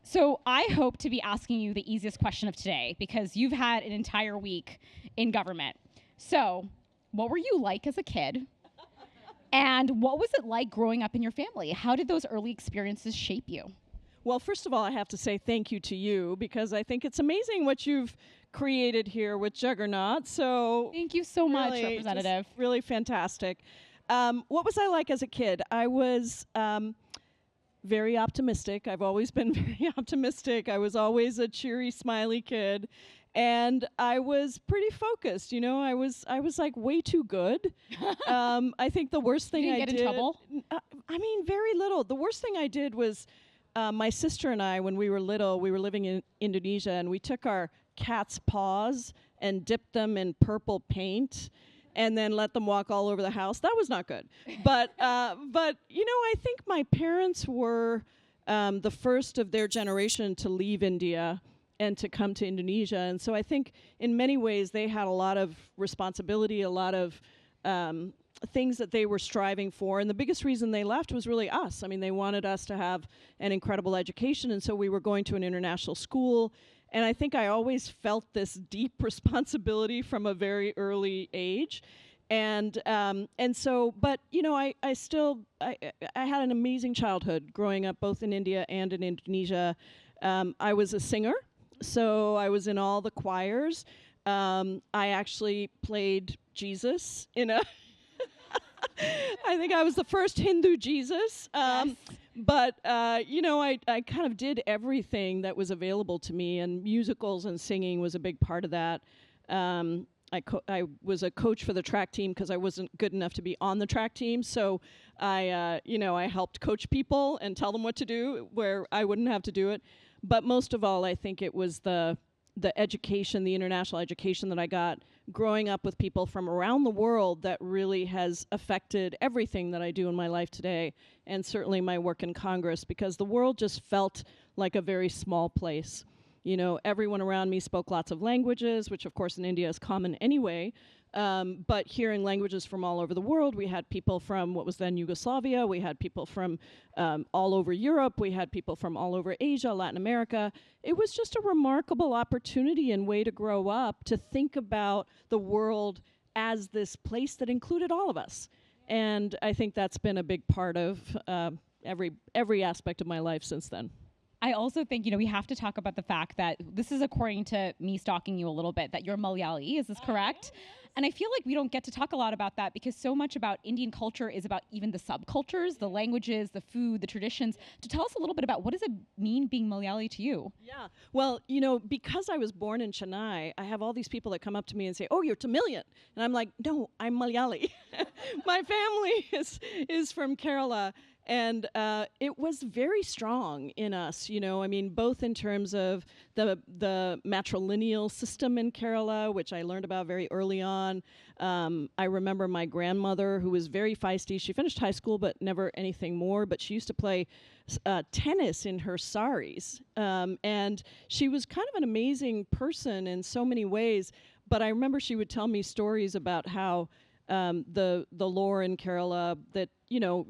So I hope to be asking you the easiest question of today because you've had an entire week in government. So, what were you like as a kid? And what was it like growing up in your family? How did those early experiences shape you? Well, first of all, I have to say thank you to you because I think it's amazing what you've created here with Juggernaut. So, Thank you so much, really, Representative. just really fantastic. What was I like as a kid? I was very optimistic. I've always been very optimistic. I was always a cheery, smiley kid. And I was pretty focused, you know. I was like way too good. I think the worst thing You I didn't get did. in trouble? I mean, very little. The worst thing I did was my sister and I, when we were little, we were living in Indonesia, and we took our cat's paws and dipped them in purple paint, and then let them walk all over the house. That was not good. But you know, I think my parents were the first of their generation to leave India and to come to Indonesia, and so I think in many ways they had a lot of responsibility, a lot of things that they were striving for. And the biggest reason they left was really us. I mean, they wanted us to have an incredible education, and so we were going to an international school. And I think I always felt this deep responsibility from a very early age. And so, but you know, I had an amazing childhood growing up both in India and in Indonesia. I was a singer, so I was in all the choirs. I actually played Jesus in a I think I was the first Hindu Jesus. Yes. But, you know, I kind of did everything that was available to me, and musicals and singing was a big part of that. I was a coach for the track team because I wasn't good enough to be on the track team. So you know, I helped coach people and tell them what to do where I wouldn't have to do it. But most of all, I think it was the education, the international education that I got growing up with people from around the world that really has affected everything that I do in my life today, and certainly my work in Congress, because the world just felt like a very small place. You know, everyone around me spoke lots of languages, which of course in India is common anyway. But hearing languages from all over the world, we had people from what was then Yugoslavia, we had people from all over Europe, we had people from all over Asia, Latin America. It was just a remarkable opportunity and way to grow up, to think about the world as this place that included all of us. And I think that's been a big part of every aspect of my life since then. I also think, you know, we have to talk about the fact that this is according to me stalking you a little bit, that you're Malayali. Is this correct? And I feel like we don't get to talk a lot about that because so much about Indian culture is about even the subcultures, the languages, the food, the traditions. To tell us a little bit about what does it mean being Malayali to you? Yeah. Well, you know, because I was born in Chennai, I have all these people that come up to me and say, "Oh, you're Tamilian," and I'm like, "No, I'm Malayali. My family is from Kerala." And it was very strong in us, you know. I mean, both in terms of the matrilineal system in Kerala, which I learned about very early on. I remember my grandmother, who was very feisty. She finished high school, but never anything more. But she used to play tennis in her saris, and she was kind of an amazing person in so many ways. But I remember she would tell me stories about how the lore in Kerala that, you know,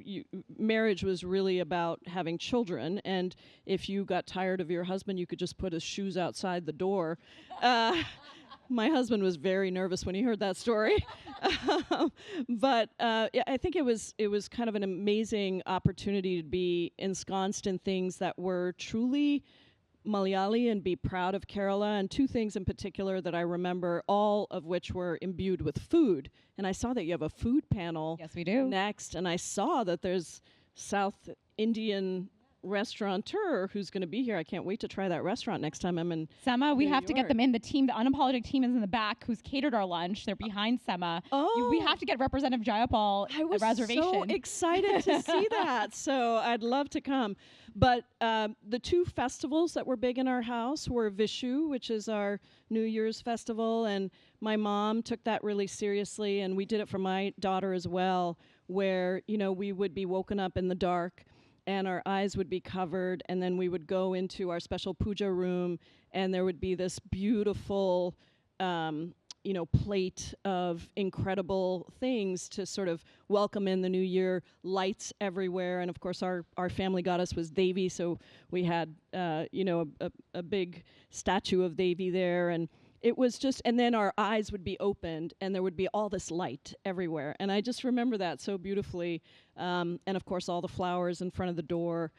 marriage was really about having children, and if you got tired of your husband, you could just put his shoes outside the door. My husband was very nervous when he heard that story. But yeah, I think it was kind of an amazing opportunity to be ensconced in things that were truly Malayali and be proud of Kerala. And two things in particular that I remember, all of which were imbued with food. And I saw that you have a food panel. Yes, we do. Next, and I saw that there's South Indian restaurateur who's going to be here. I can't wait to try that restaurant next time I'm in Sema, we New have to get York. them in. The team, the unapologetic team, is in the back who's catered our lunch. They're behind Sema. We have to get Representative Jayapal I was a reservation. so excited to see that. So I'd love to come. But the two festivals that were big in our house were Vishu, which is our New Year's festival, and my mom took that really seriously, and we did it for my daughter as well, where, you know, we would be woken up in the dark and our eyes would be covered, and then we would go into our special puja room, and there would be this beautiful plate of incredible things to sort of welcome in the new year, lights everywhere. And of course, our family goddess was Devi, so we had, a big statue of Devi there. And it was just, and then our eyes would be opened and there would be all this light everywhere. And I just remember that so beautifully. And of course, all the flowers in front of the door.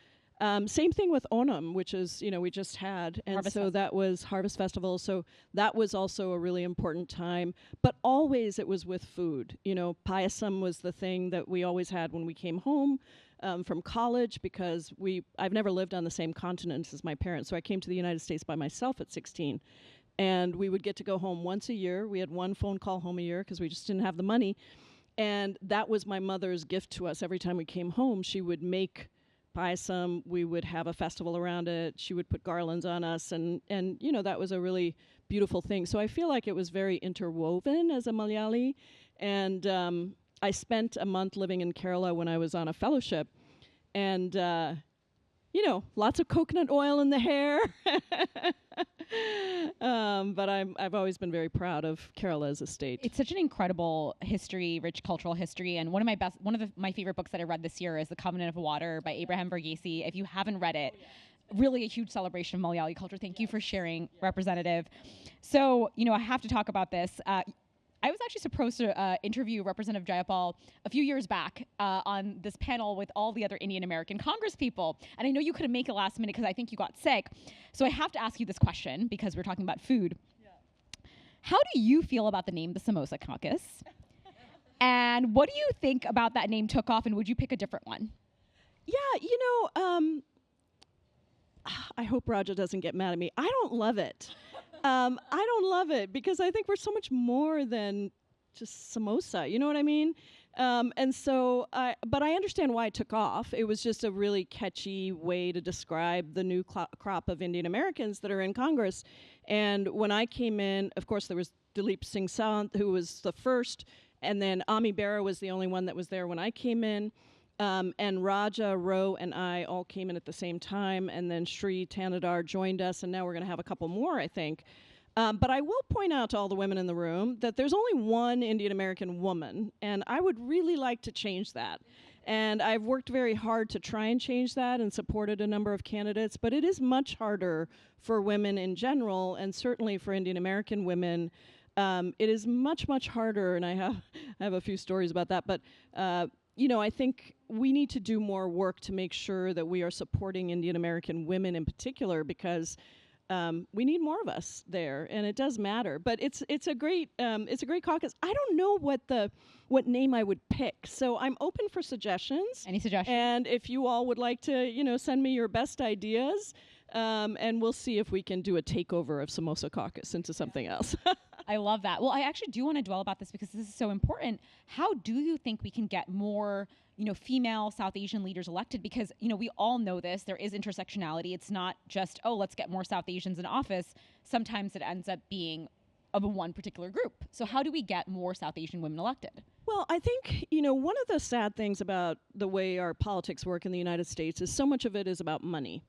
Same thing with Onam, which is, we just had. And Harvest so Festival. that was Harvest Festival. So that was also a really important time. But always it was with food. Payasam was the thing that we always had when we came home from college, because I've never lived on the same continent as my parents. So I came to the United States by myself at 16. And we would get to go home once a year. We had one phone call home a year because we just didn't have the money. And that was my mother's gift to us. Every time we came home, she would make payasam. We would have a festival around it. She would put garlands on us. And that was a really beautiful thing. So I feel like it was very interwoven as a Malayali. And I spent a month living in Kerala when I was on a fellowship. And lots of coconut oil in the hair. But I've always been very proud of Kerala as a state. It's such an incredible history, rich cultural history, and one of my favorite books that I read this year is The Covenant of Water by Abraham Verghese. If you haven't read it, really a huge celebration of Malayali culture. Thank you for sharing, Representative. So, I have to talk about this. I was actually supposed to interview Representative Jayapal a few years back on this panel with all the other Indian American Congress people. And I know you couldn't make it last minute because I think you got sick. So I have to ask you this question because we're talking about food. Yeah. How do you feel about the name the Samosa Caucus? And what do you think about that name took off, and would you pick a different one? Yeah, I hope Raja doesn't get mad at me. I don't love it. I don't love it because I think we're so much more than just samosa. You know what I mean? But I understand why it took off. It was just a really catchy way to describe the new crop of Indian Americans that are in Congress. And when I came in, of course, there was Dilip Singh Sant, who was the first, and then Ami Bera was the only one that was there when I came in. And Raja, Ro, and I all came in at the same time, and then Shri Tanadar joined us, and now we're going to have a couple more, I think. But I will point out to all the women in the room that there's only one Indian American woman, and I would really like to change that. And I've worked very hard to try and change that and supported a number of candidates, but it is much harder for women in general, and certainly for Indian American women. It is much, much harder, and I have a few stories about that, but I think we need to do more work to make sure that we are supporting Indian American women in particular, because we need more of us there, and it does matter. But it's a great caucus. I don't know what name I would pick, so I'm open for suggestions. Any suggestions? And if you all would like to, send me your best ideas, and we'll see if we can do a takeover of Samosa Caucus into something else. I love that. Well, I actually do want to dwell about this because this is so important. How do you think we can get more, female South Asian leaders elected? Because, we all know this. There is intersectionality. It's not just, let's get more South Asians in office. Sometimes it ends up being of one particular group. So how do we get more South Asian women elected? Well, I think, one of the sad things about the way our politics work in the United States is so much of it is about money.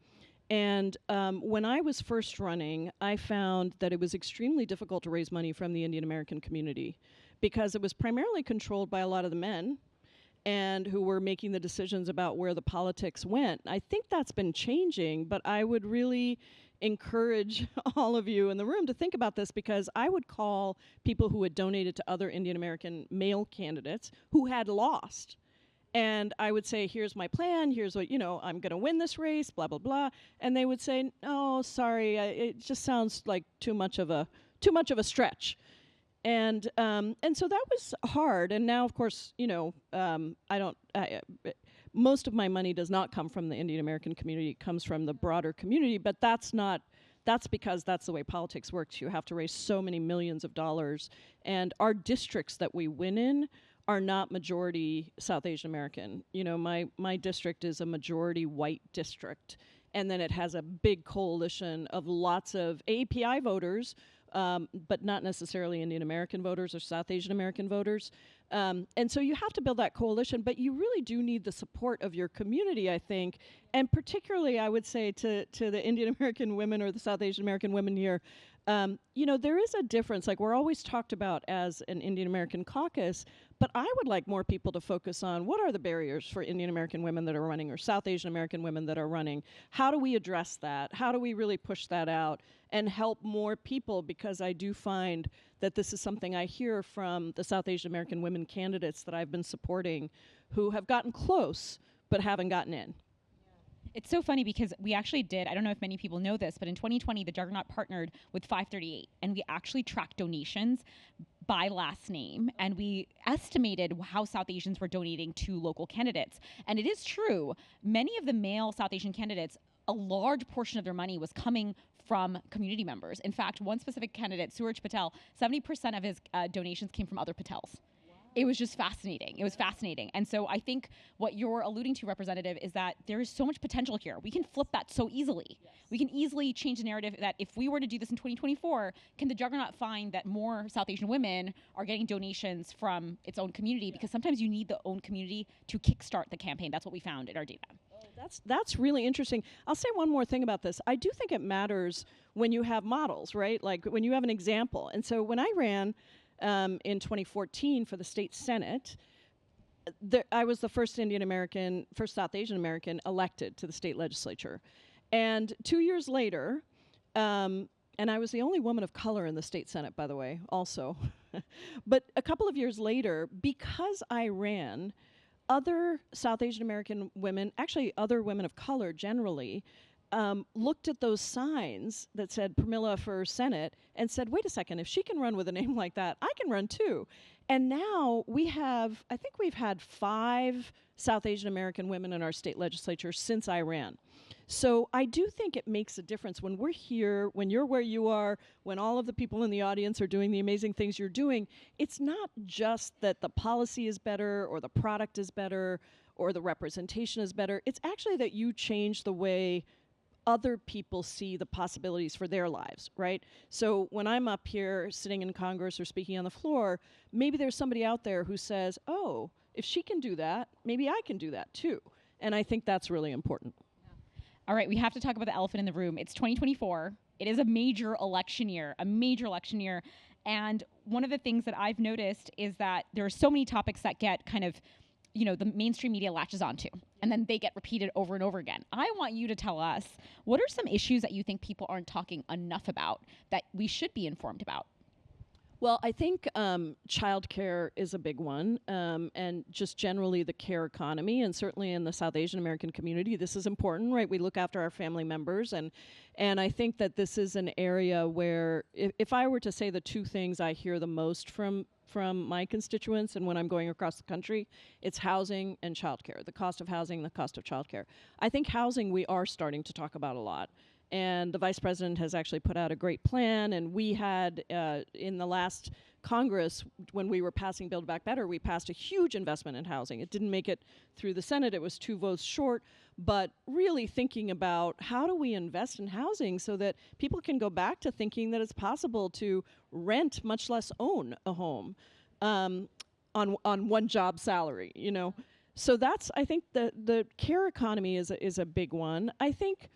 And when I was first running, I found that it was extremely difficult to raise money from the Indian American community because it was primarily controlled by a lot of the men and who were making the decisions about where the politics went. I think that's been changing, but I would really encourage all of you in the room to think about this, because I would call people who had donated to other Indian American male candidates who had lost. And I would say, here's my plan, here's what, I'm going to win this race, blah, blah, blah. And they would say, no, sorry, it just sounds like too much of a stretch. And so that was hard. And now, of course, most of my money does not come from the Indian American community. It comes from the broader community. But that's because that's the way politics works. You have to raise so many millions of dollars. And our districts that we win in are not majority South Asian American. My district is a majority white district. And then it has a big coalition of lots of API voters, but not necessarily Indian American voters or South Asian American voters. And so you have to build that coalition, but you really do need the support of your community, I think. And particularly, I would say to the Indian American women or the South Asian American women here, There is a difference. Like, we're always talked about as an Indian American caucus, but I would like more people to focus on what are the barriers for Indian American women that are running or South Asian American women that are running. How do we address that? How do we really push that out and help more people? Because I do find that this is something I hear from the South Asian American women candidates that I've been supporting who have gotten close but haven't gotten in. It's so funny because we actually did, I don't know if many people know this, but in 2020, the Juggernaut partnered with 538, and we actually tracked donations by last name, and we estimated how South Asians were donating to local candidates. And it is true, many of the male South Asian candidates, a large portion of their money was coming from community members. In fact, one specific candidate, Suraj Patel, 70% of his donations came from other Patels. It was just fascinating. It was fascinating. And so I think what you're alluding to, Representative, is that there is so much potential here. We can flip that so easily. Yes. We can easily change the narrative that if we were to do this in 2024, can the Juggernaut find that more South Asian women are getting donations from its own community? Because sometimes you need the own community to kickstart the campaign. That's what we found in our data. That's really interesting. I'll say one more thing about this. I do think it matters when you have models, right? Like when you have an example. And so when I ran in 2014 for the state Senate, I was the first South Asian American elected to the state legislature. And 2 years later, and I was the only woman of color in the state Senate, by the way, also. But a couple of years later, because I ran, other South Asian American women, actually other women of color generally, looked at those signs that said Pramila for Senate and said, wait a second, if she can run with a name like that, I can run too. And now we've had 5 South Asian American women in our state legislature since I ran. So I do think it makes a difference when we're here, when you're where you are, when all of the people in the audience are doing the amazing things you're doing. It's not just that the policy is better or the product is better or the representation is better. It's actually that you change the way other people see the possibilities for their lives, right? So when I'm up here sitting in Congress or speaking on the floor, maybe there's somebody out there who says, oh, if she can do that, maybe I can do that too. And I think that's really important. All right, we have to talk about the elephant in the room. It's 2024. It is a major election year. And one of the things that I've noticed is that there are so many topics that get kind of, the mainstream media latches onto, and then they get repeated over and over again. I want you to tell us, what are some issues that you think people aren't talking enough about that we should be informed about? Well, I think childcare is a big one, and just generally the care economy, and certainly in the South Asian American community, this is important, right? We look after our family members, and I think that this is an area where, if I were to say the 2 things I hear the most from my constituents and when I'm going across the country, it's housing and childcare, the cost of housing, the cost of childcare. I think housing we are starting to talk about a lot. And the Vice President has actually put out a great plan, and we had, in the last Congress, when we were passing Build Back Better, we passed a huge investment in housing. It didn't make it through the Senate, it was 2 votes short, but really thinking about how do we invest in housing so that people can go back to thinking that it's possible to rent, much less own a home on one job salary, So that's, I think the care economy is a big one. I think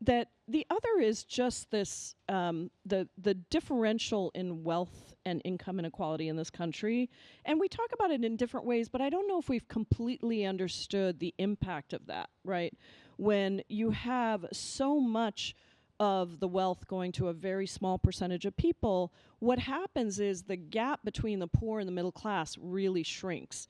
that the other is just this, the differential in wealth and income inequality in this country. And we talk about it in different ways, but I don't know if we've completely understood the impact of that, right? When you have so much of the wealth going to a very small percentage of people, what happens is the gap between the poor and the middle class really shrinks.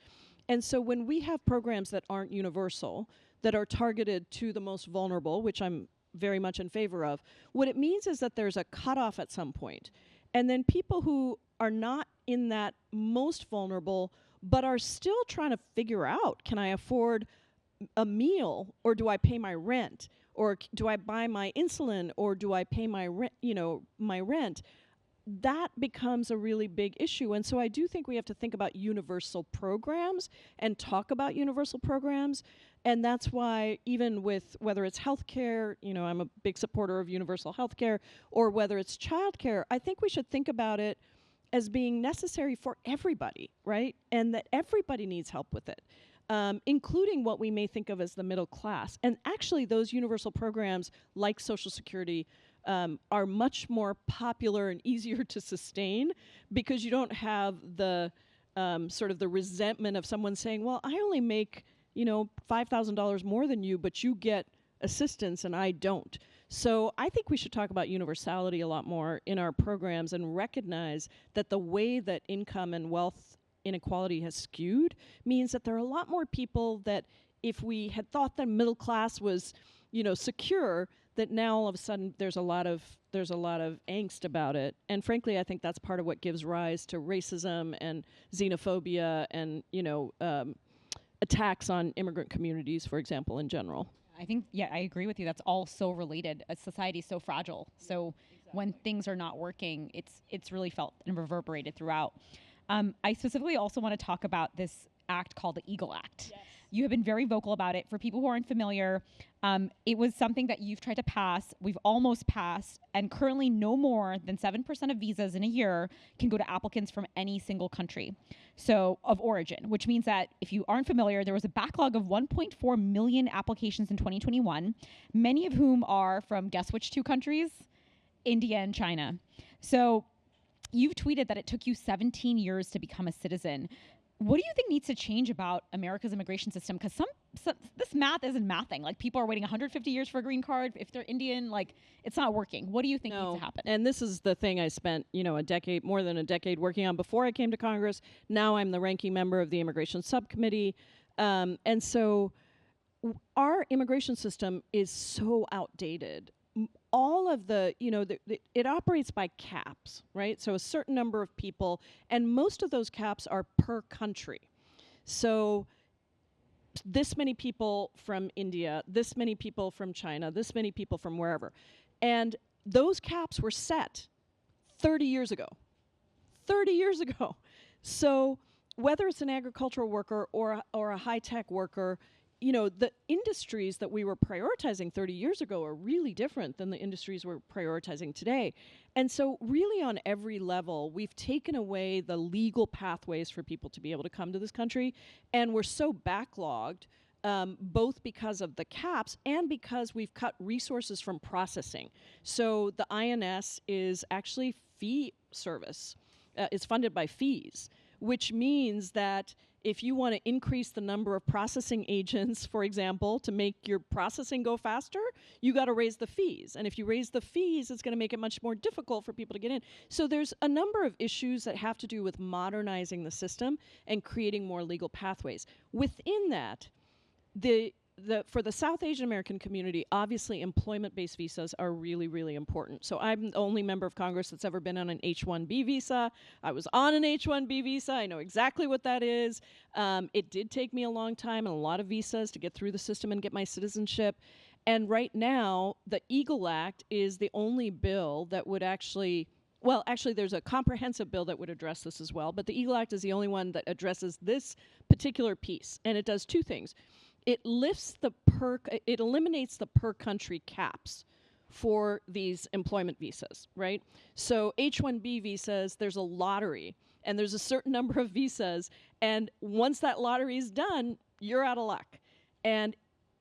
And so when we have programs that aren't universal, that are targeted to the most vulnerable, which I'm very much in favor of, what it means is that there's a cutoff at some point. And then people who are not in that most vulnerable, but are still trying to figure out, can I afford a meal, or do I pay my rent, or do I buy my insulin, or do I pay my rent? That becomes a really big issue. And so I do think we have to think about universal programs and talk about universal programs. And that's why even with whether it's healthcare, I'm a big supporter of universal healthcare, or whether it's childcare, I think we should think about it as being necessary for everybody, right? And that everybody needs help with it, including what we may think of as the middle class. And actually those universal programs like Social Security are much more popular and easier to sustain because you don't have the sort of the resentment of someone saying, well, I only make, $5,000 more than you, but you get assistance and I don't. So I think we should talk about universality a lot more in our programs and recognize that the way that income and wealth inequality has skewed means that there are a lot more people that if we had thought the middle class was, secure, that now all of a sudden there's a lot of angst about it. And frankly, I think that's part of what gives rise to racism and xenophobia and, attacks on immigrant communities, for example, in general. I think, I agree with you. That's all so related. A society is so fragile. So when things are not working, it's really felt and reverberated throughout. I specifically also want to talk about this act called the Eagle Act. Yes. You have been very vocal about it. For people who aren't familiar, it was something that you've tried to pass. We've almost passed, and currently no more than 7% of visas in a year can go to applicants from any single country, so of origin, which means that if you aren't familiar, there was a backlog of 1.4 million applications in 2021, many of whom are from, guess which two countries? India and China. So you've tweeted that it took you 17 years to become a citizen. What do you think needs to change about America's immigration system? Because this math isn't mathing. Like, people are waiting 150 years for a green card. If they're Indian, it's not working. What do you think needs to happen? And this is the thing I spent, more than a decade working on before I came to Congress. Now I'm the ranking member of the immigration subcommittee. And so our immigration system is so outdated. All of it operates by caps, right? So a certain number of people, and most of those caps are per country. So this many people from India, this many people from China, this many people from wherever. And those caps were set 30 years ago. 30 years ago. So whether it's an agricultural worker or a high-tech worker, the industries that we were prioritizing 30 years ago are really different than the industries we're prioritizing today. And so really on every level, we've taken away the legal pathways for people to be able to come to this country. And we're so backlogged, both because of the caps and because we've cut resources from processing. So the INS is actually fee service. It's funded by fees, which means that if you want to increase the number of processing agents, for example, to make your processing go faster, you got to raise the fees. And if you raise the fees, it's going to make it much more difficult for people to get in. So there's a number of issues that have to do with modernizing the system and creating more legal pathways. Within that, for the South Asian American community, obviously employment-based visas are really, really important. So I'm the only member of Congress that's ever been on an H-1B visa. I was on an H-1B visa. I know exactly what that is. It did take me a long time and a lot of visas to get through the system and get my citizenship. And right now, the Eagle Act is the only bill that would actually there's a comprehensive bill that would address this as well, but the Eagle Act is the only one that addresses this particular piece, and it does two things. It eliminates the per country caps for these employment visas, right? So H-1B visas, there's a lottery, and there's a certain number of visas, and once that lottery is done, you're out of luck. And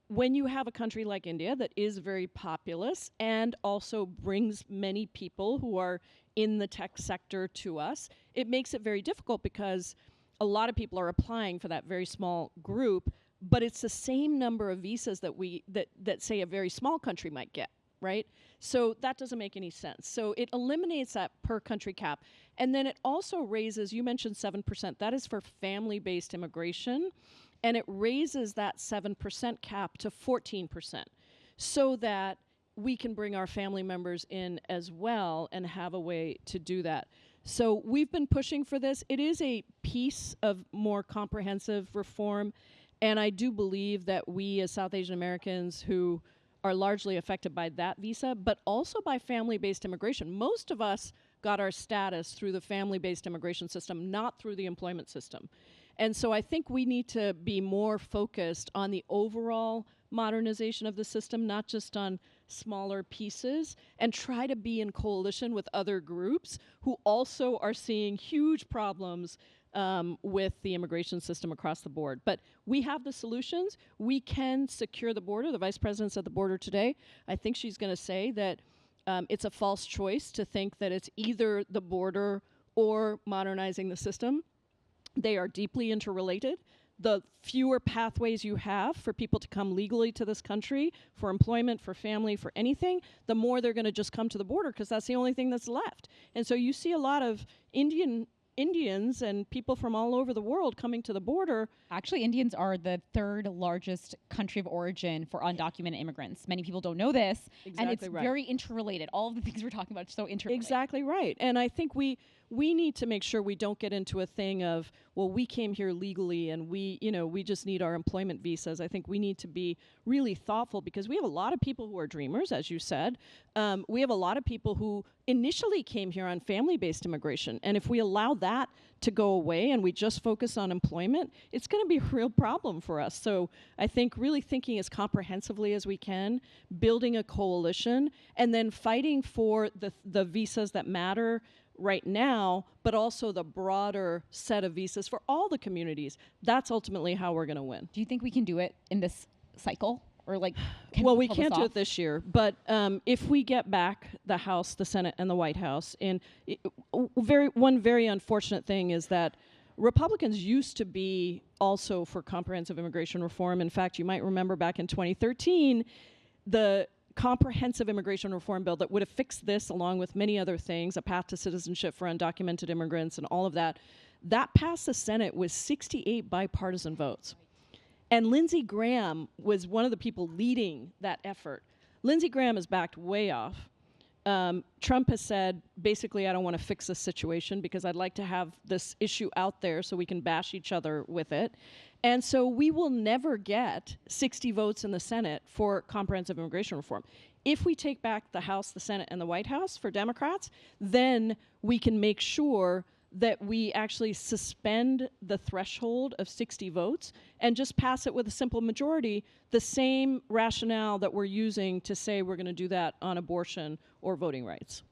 when you have a country like India that is very populous and also brings many people who are in the tech sector to us, it makes it very difficult because a lot of people are applying for that very small group, but it's the same number of visas that say a very small country might get, right? So that doesn't make any sense. So it eliminates that per country cap. And then it also raises, you mentioned 7%, that is for family-based immigration, and it raises that 7% cap to 14% so that we can bring our family members in as well and have a way to do that. So we've been pushing for this. It is a piece of more comprehensive reform. And I do believe that we as South Asian Americans who are largely affected by that visa, but also by family-based immigration. Most of us got our status through the family-based immigration system, not through the employment system. And so I think we need to be more focused on the overall modernization of the system, not just on smaller pieces, and try to be in coalition with other groups who also are seeing huge problems with the immigration system across the board. But we have the solutions. We can secure the border. The vice president's at the border today. I think she's going to say that it's a false choice to think that it's either the border or modernizing the system. They are deeply interrelated. The fewer pathways you have for people to come legally to this country, for employment, for family, for anything, the more they're going to just come to the border because that's the only thing that's left. And so you see a lot of Indians and people from all over the world coming to the border. Actually, Indians are the third largest country of origin for undocumented immigrants. Many people don't know this, and it's very interrelated. All of the things we're talking about are so interrelated. Exactly right. And I think we need to make sure we don't get into a thing of, well, we came here legally and we just need our employment visas. I think we need to be really thoughtful because we have a lot of people who are dreamers, as you said. We have a lot of people who initially came here on family-based immigration. And if we allow that to go away and we just focus on employment, it's going to be a real problem for us. So I think really thinking as comprehensively as we can, building a coalition, and then fighting for the visas that matter right now, but also the broader set of visas for all the communities. That's ultimately how we're going to win. Do you think we can do it in this cycle? Or well, we can't do it this year, but if we get back the House, the Senate, and the White House, and one very unfortunate thing is that Republicans used to be also for comprehensive immigration reform. In fact, you might remember back in 2013, the comprehensive immigration reform bill that would have fixed this, along with many other things, a path to citizenship for undocumented immigrants and all of that, that passed the Senate with 68 bipartisan votes. And Lindsey Graham was one of the people leading that effort. Lindsey Graham is backed way off. Trump has said, basically, I don't want to fix this situation because I'd like to have this issue out there so we can bash each other with it. And so we will never get 60 votes in the Senate for comprehensive immigration reform. If we take back the House, the Senate, and the White House for Democrats, then we can make sure that we actually suspend the threshold of 60 votes and just pass it with a simple majority, the same rationale that we're using to say we're going to do that on abortion or voting rights.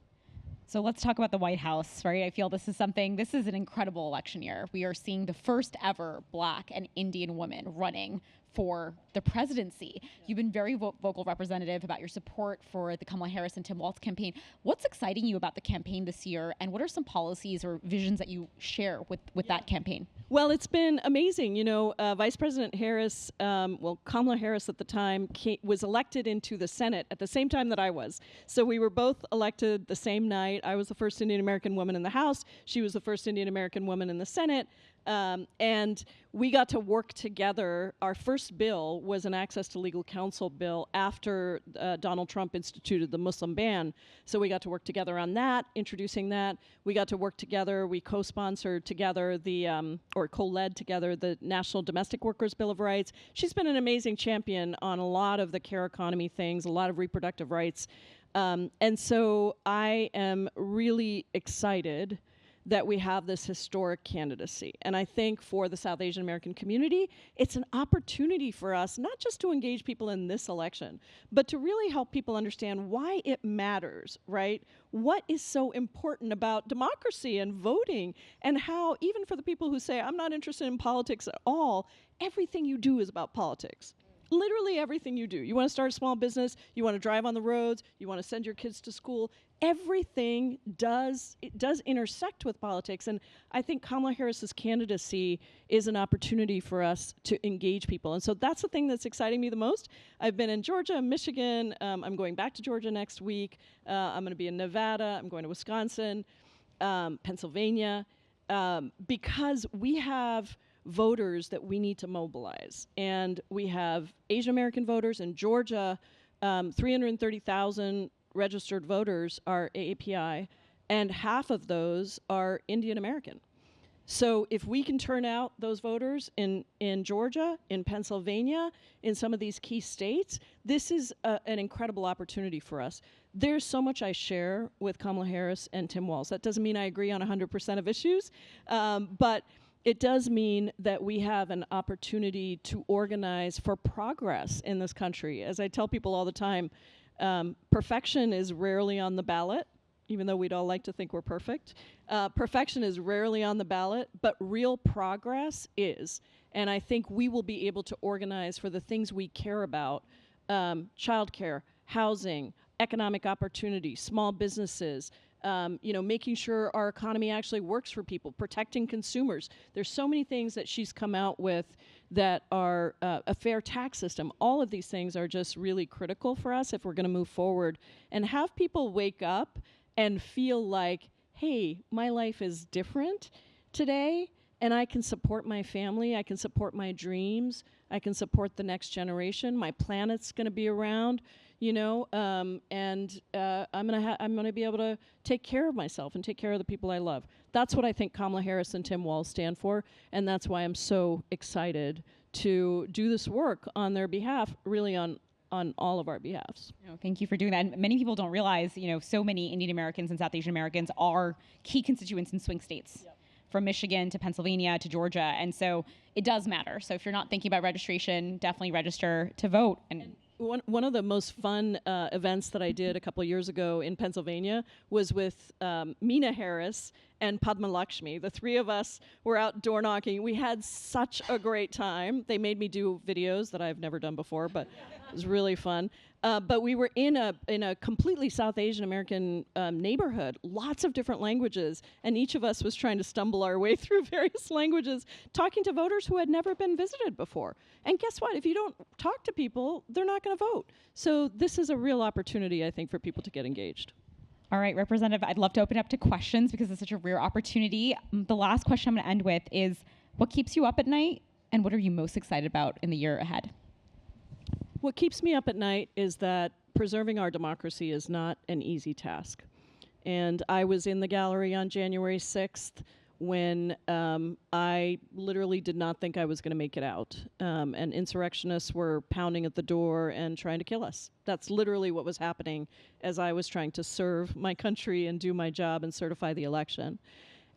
So let's talk about the White House, right? I feel this is an incredible election year. We are seeing the first ever Black and Indian woman running for the presidency. You've been very vocal, Representative, about your support for the Kamala Harris and Tim Walz campaign. What's exciting you about the campaign this year, and what are some policies or visions that you share with that campaign? Well, it's been amazing. You know, Vice President Harris, Kamala Harris at the time, was elected into the Senate at the same time that I was. So we were both elected the same night. I was the first Indian American woman in the House. She was the first Indian American woman in the Senate. And we got to work together. Our first bill was an access to legal counsel bill after Donald Trump instituted the Muslim ban. So we got to work together on that, introducing that. We got to work together. We co-sponsored together or co-led together the National Domestic Workers Bill of Rights. She's been an amazing champion on a lot of the care economy things, a lot of reproductive rights. And so I am really excited that we have this historic candidacy. And I think for the South Asian American community, it's an opportunity for us not just to engage people in this election, but to really help people understand why it matters, right? What is so important about democracy and voting, and how, even for the people who say, I'm not interested in politics at all, everything you do is about politics. Literally everything you do. You want to start a small business, you want to drive on the roads, you want to send your kids to school, everything does intersect with politics. And I think Kamala Harris's candidacy is an opportunity for us to engage people. And so that's the thing that's exciting me the most. I've been in Georgia, Michigan. I'm going back to Georgia next week. I'm going to be in Nevada. I'm going to Wisconsin, Pennsylvania, because we have voters that we need to mobilize. And we have Asian American voters in Georgia. 330,000 registered voters are AAPI, and half of those are Indian American. So if we can turn out those voters in Georgia, in Pennsylvania, in some of these key states, this is an incredible opportunity for us. There's so much I share with Kamala Harris and Tim Walz. That doesn't mean I agree on 100% of issues, but it does mean that we have an opportunity to organize for progress in this country. As I tell people all the time, perfection is rarely on the ballot, even though we'd all like to think we're perfect. Perfection is rarely on the ballot, but real progress is. And I think we will be able to organize for the things we care about, childcare, housing, economic opportunity, small businesses, making sure our economy actually works for people, protecting consumers. There's so many things that she's come out with that are a fair tax system. All of these things are just really critical for us if we're going to move forward and have people wake up and feel like, hey, my life is different today, and I can support my family, I can support my dreams, I can support the next generation, my planet's going to be around, I'm gonna be able to take care of myself and take care of the people I love. That's what I think Kamala Harris and Tim Walz stand for, and that's why I'm so excited to do this work on their behalf, really on all of our behalfs. Thank you for doing that. And many people don't realize, so many Indian Americans and South Asian Americans are key constituents in swing states. Yep. From Michigan to Pennsylvania to Georgia. And so it does matter. So if you're not thinking about registration, definitely register to vote. And one of the most fun events that I did a couple of years ago in Pennsylvania was with Meena Harris and Padma Lakshmi. The three of us were out door knocking. We had such a great time. They made me do videos that I've never done before, but it was really fun. But we were in a completely South Asian American neighborhood, lots of different languages, and each of us was trying to stumble our way through various languages, talking to voters who had never been visited before. And guess what? If you don't talk to people, they're not going to vote. So this is a real opportunity, I think, for people to get engaged. All right, Representative, I'd love to open up to questions because it's such a rare opportunity. The last question I'm going to end with is, what keeps you up at night, and what are you most excited about in the year ahead? What keeps me up at night is that preserving our democracy is not an easy task. And I was in the gallery on January 6th when I literally did not think I was going to make it out. And insurrectionists were pounding at the door and trying to kill us. That's literally what was happening as I was trying to serve my country and do my job and certify the election.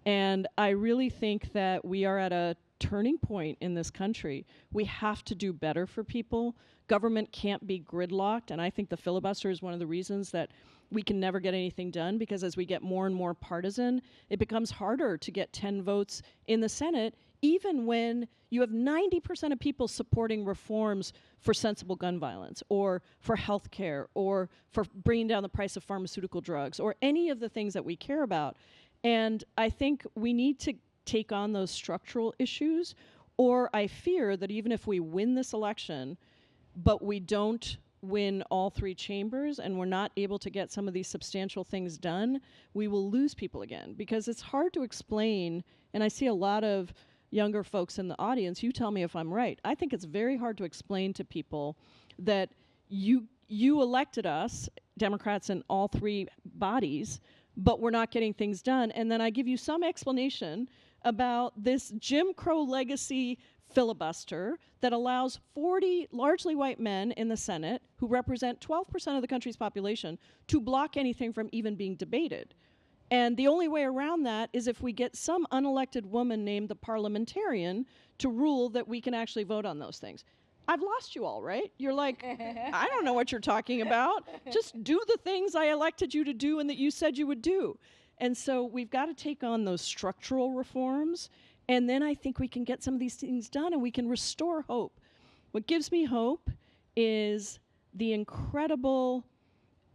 And I really think that we are at a turning point in this country. We have to do better for people. Government can't be gridlocked, and I think the filibuster is one of the reasons that we can never get anything done, because as we get more and more partisan, it becomes harder to get 10 votes in the Senate, even when you have 90% of people supporting reforms for sensible gun violence, or for health care, or for bringing down the price of pharmaceutical drugs, or any of the things that we care about. And I think we need to take on those structural issues, or I fear that even if we win this election, but we don't win all three chambers and we're not able to get some of these substantial things done, we will lose people again, because it's hard to explain. And I see a lot of younger folks in the audience. You tell me if I'm right. I think it's very hard to explain to people that you elected us, Democrats in all three bodies, but we're not getting things done. And then I give you some explanation about this Jim Crow legacy filibuster that allows 40 largely white men in the Senate, who represent 12% of the country's population, to block anything from even being debated. And the only way around that is if we get some unelected woman named the parliamentarian to rule that we can actually vote on those things. I've lost you all, right? You're like, I don't know what you're talking about. Just do the things I elected you to do and that you said you would do. And so we've got to take on those structural reforms, and then I think we can get some of these things done and we can restore hope. What gives me hope is the incredible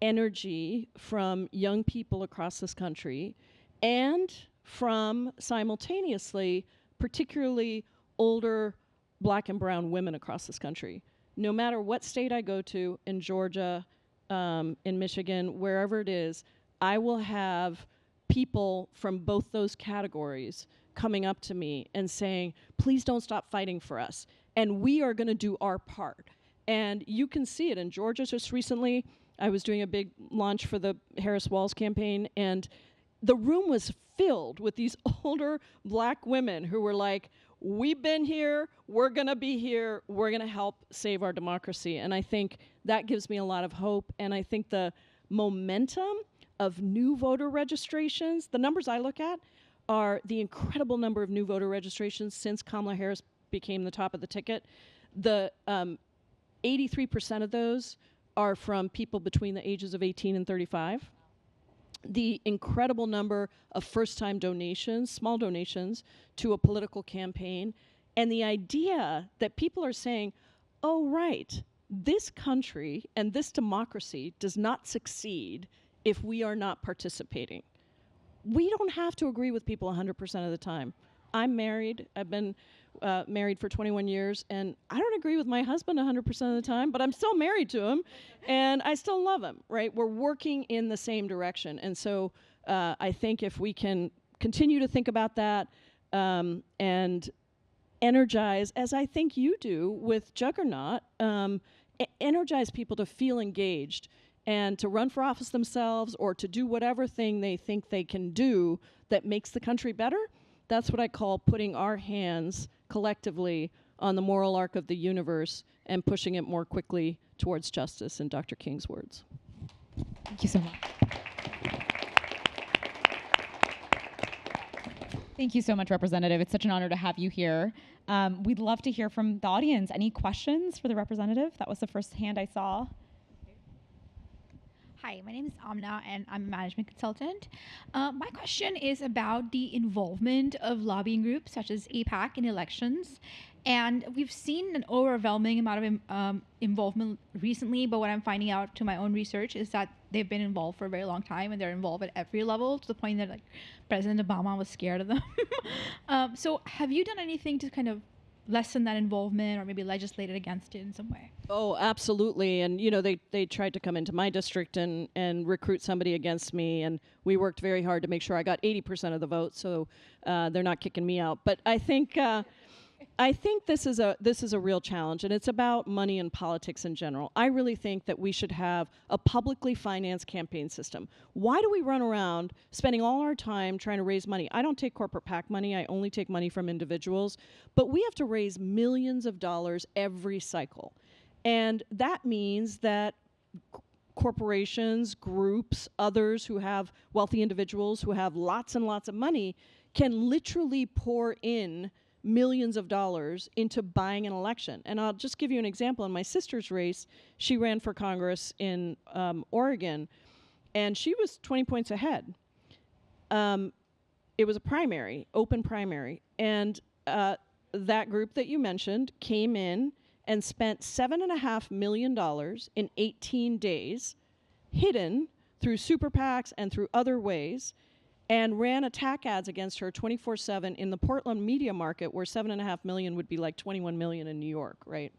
energy from young people across this country, and from simultaneously, particularly older Black and brown women across this country. No matter what state I go to, in Georgia, in Michigan, wherever it is, I will have people from both those categories coming up to me and saying, please don't stop fighting for us. And we are going to do our part. And you can see it in Georgia. Just recently, I was doing a big launch for the Harris-Walz campaign, and the room was filled with these older Black women who were like, we've been here, we're going to be here, we're going to help save our democracy. And I think that gives me a lot of hope. And I think the momentum of new voter registrations, the numbers I look at are the incredible number of new voter registrations since Kamala Harris became the top of the ticket. The 83% of those are from people between the ages of 18 and 35. The incredible number of first-time donations, small donations, to a political campaign, and the idea that people are saying, oh, right, this country and this democracy does not succeed if we are not participating. We don't have to agree with people 100% of the time. I'm married. I've been married for 21 years, and I don't agree with my husband 100% of the time, but I'm still married to him, and I still love him, right? We're working in the same direction. And so I think if we can continue to think about that and energize, as I think you do with Juggernaut, energize people to feel engaged and to run for office themselves or to do whatever thing they think they can do that makes the country better. That's what I call putting our hands collectively on the moral arc of the universe and pushing it more quickly towards justice, in Dr. King's words. Thank you so much. Thank you so much, Representative. It's such an honor to have you here. We'd love to hear from the audience. Any questions for the representative? That was the first hand I saw. Hi, my name is Amna, and I'm a management consultant. My question is about the involvement of lobbying groups such as AIPAC in elections. And we've seen an overwhelming amount of involvement recently, but what I'm finding out to my own research is that they've been involved for a very long time, and they're involved at every level to the point that President Obama was scared of them. So have you done anything to kind of lessen that involvement or maybe legislated against it in some way? Oh, absolutely. And, they tried to come into my district and recruit somebody against me. And we worked very hard to make sure I got 80% of the vote. So they're not kicking me out. But I think this is a real challenge, and it's about money and politics in general. I really think that we should have a publicly financed campaign system. Why do we run around spending all our time trying to raise money? I don't take corporate PAC money. I only take money from individuals. But we have to raise millions of dollars every cycle. And that means that corporations, groups, others who have wealthy individuals who have lots and lots of money can literally pour in millions of dollars into buying an election. And I'll just give you an example. In my sister's race, she ran for Congress in Oregon, and she was 20 points ahead. It was a primary, open primary, and that group that you mentioned came in and spent $7.5 million in 18 days, hidden through super PACs and through other ways, and ran attack ads against her 24/7 in the Portland media market, where $7.5 million would be like 21 million in New York, right?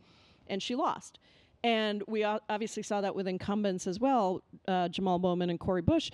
And she lost. And we obviously saw that with incumbents as well, Jamal Bowman and Cori Bush.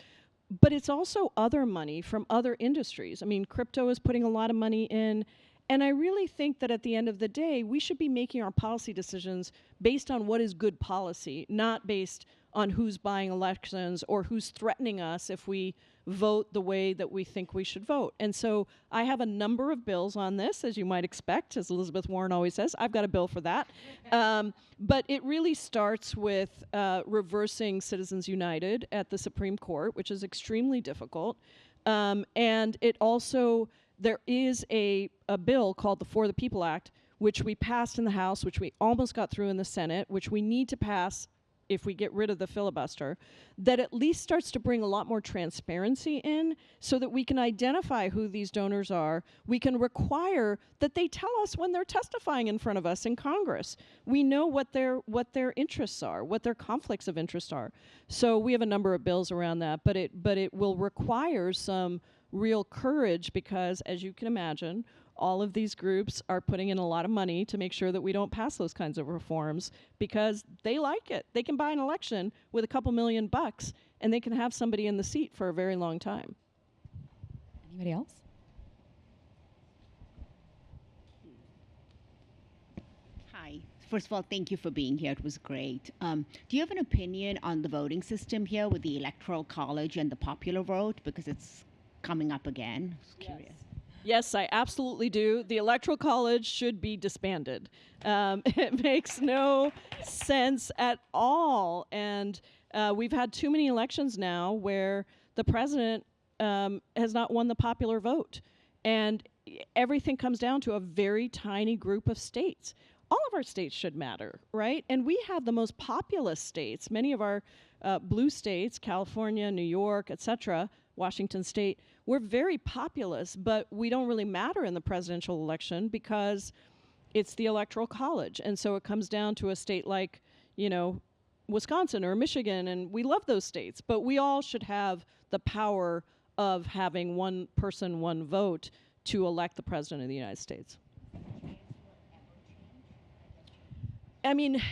But it's also other money from other industries. I mean, crypto is putting a lot of money in. And I really think that at the end of the day, we should be making our policy decisions based on what is good policy, not based on who's buying elections or who's threatening us if we vote the way that we think we should vote. And so I have a number of bills on this, as you might expect, as Elizabeth Warren always says. I've got a bill for that. But it really starts with reversing Citizens United at the Supreme Court, which is extremely difficult. And it also, there is a bill called the For the People Act, which we passed in the House, which we almost got through in the Senate, which we need to pass if we get rid of the filibuster, that at least starts to bring a lot more transparency in so that we can identify who these donors are. We can require that they tell us when they're testifying in front of us in Congress. We know what their interests are, what their conflicts of interest are. So we have a number of bills around that, but it will require some real courage because, as you can imagine, all of these groups are putting in a lot of money to make sure that we don't pass those kinds of reforms because they like it. They can buy an election with a couple $1 million and they can have somebody in the seat for a very long time. Anybody else? Hi. First of all, thank you for being here. It was great. Do you have an opinion on the voting system here with the Electoral College and the popular vote? Because it's coming up again. I was curious. Yes, I absolutely do. The Electoral College should be disbanded. It makes no sense at all. And we've had too many elections now where the president has not won the popular vote. And everything comes down to a very tiny group of states. All of our states should matter, right? And we have the most populous states. Many of our blue states, California, New York, et cetera, Washington State, we're very populous, but we don't really matter in the presidential election because it's the Electoral College. And so it comes down to a state like, you know, Wisconsin or Michigan, and we love those states, but we all should have the power of having one person, one vote to elect the president of the United States. I mean,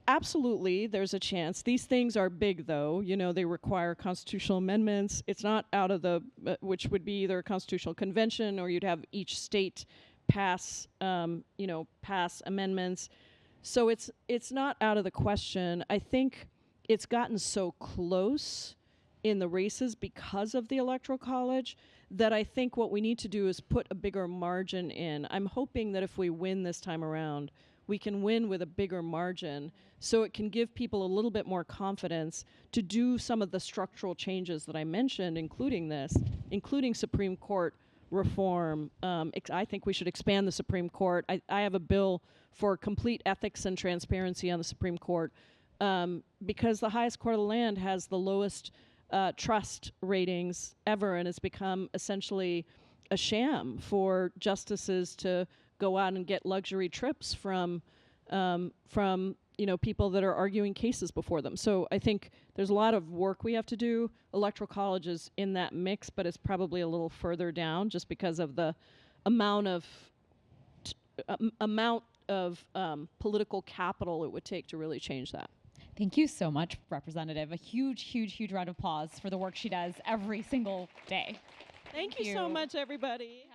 absolutely, there's a chance. These things are big, though. You know, they require constitutional amendments. It's not out of the, which would be either a constitutional convention or you'd have each state pass, pass amendments. So it's not out of the question. I think it's gotten so close in the races because of the Electoral College that I think what we need to do is put a bigger margin in. I'm hoping that if we win this time around, we can win with a bigger margin so it can give people a little bit more confidence to do some of the structural changes that I mentioned, including Supreme Court reform. I think we should expand the Supreme Court. I have a bill for complete ethics and transparency on the Supreme Court because the highest court of the land has the lowest trust ratings ever, and it's become essentially a sham for justices to go out and get luxury trips from people that are arguing cases before them. So I think there's a lot of work we have to do. Electoral College is in that mix, but it's probably a little further down just because of the amount of political capital it would take to really change that. Thank you so much, Representative. A huge, huge, huge round of applause for the work she does every single day. Thank you so much, everybody.